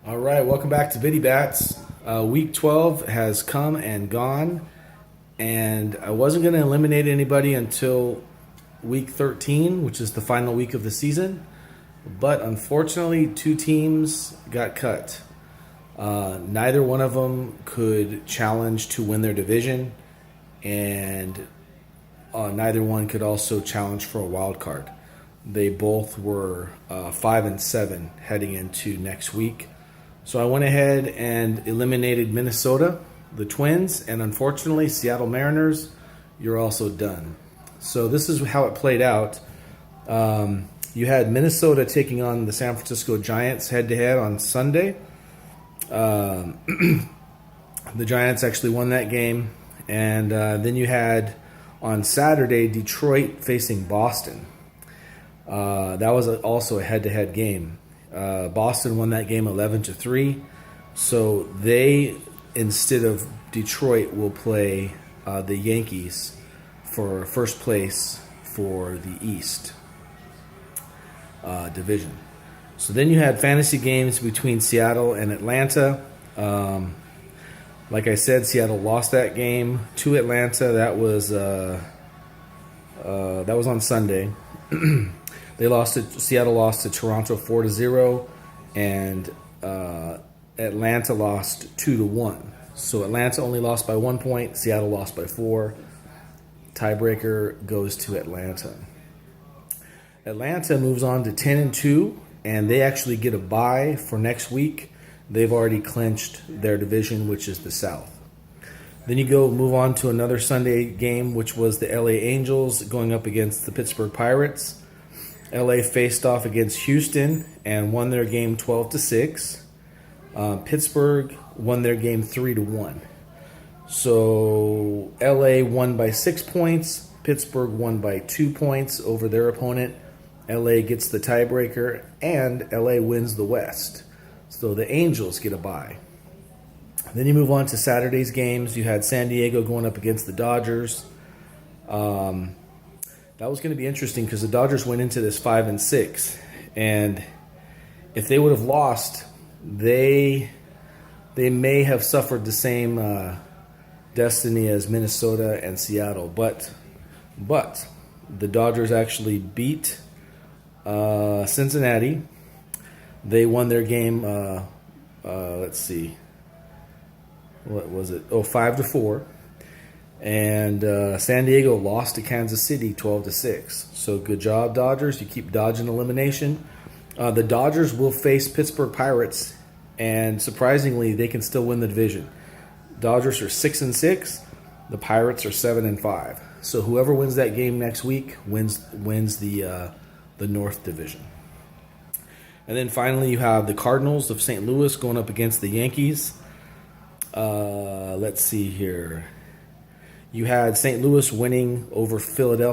All right, welcome back to Bitty Bats. Week 12 has come and gone, and I wasn't going to eliminate anybody until week 13, which is the final week of the season. But unfortunately, two teams got cut. Neither one of them could challenge to win their division, and neither one could also challenge for a wild card. They both were 5-7 heading into next week. So I went ahead and eliminated Minnesota, the Twins, and unfortunately, Seattle Mariners, you're also done. So this is how it played out. You had Minnesota taking on the San Francisco Giants head-to-head on Sunday. The Giants actually won that game. And then you had, on Saturday, Detroit facing Boston. That was also a head-to-head game. Boston won that game 11-3. So they, instead of Detroit, will play the Yankees for first place for the East division. So then you had fantasy games between Seattle and Atlanta. Like I said, Seattle lost that game to Atlanta. That was on Sunday. Seattle lost to Toronto 4-0, and Atlanta lost 2-1. So Atlanta only lost by 1 point. Seattle lost by 4. Tiebreaker goes to Atlanta. Atlanta moves on to 10-2, and they actually get a bye for next week. They've already clinched their division, which is the South. Then you move on to another Sunday game, which was the LA Angels going up against the Pittsburgh Pirates. LA faced off against Houston and won their game 12-6. Pittsburgh won their game 3-1. So LA won by 6 points. Pittsburgh won by 2 points over their opponent. LA gets the tiebreaker, and LA wins the West. So the Angels get a bye. Then you move on to Saturday's games. You had San Diego going up against the Dodgers. That was going to be interesting because the Dodgers went into this 5-6, and if they would have lost, they may have suffered the same destiny as Minnesota and Seattle. But the Dodgers actually beat Cincinnati. They won their game. Let's see, what was it? 5-4. And San Diego lost to Kansas City 12-6. So good job, Dodgers. You keep dodging elimination. The Dodgers will face Pittsburgh Pirates, and surprisingly, they can still win the division. Dodgers are 6-6. The Pirates are 7-5. So whoever wins that game next week wins the North Division. And then finally, you have the Cardinals of St. Louis going up against the Yankees. Let's see here. You had St. Louis winning over Philadelphia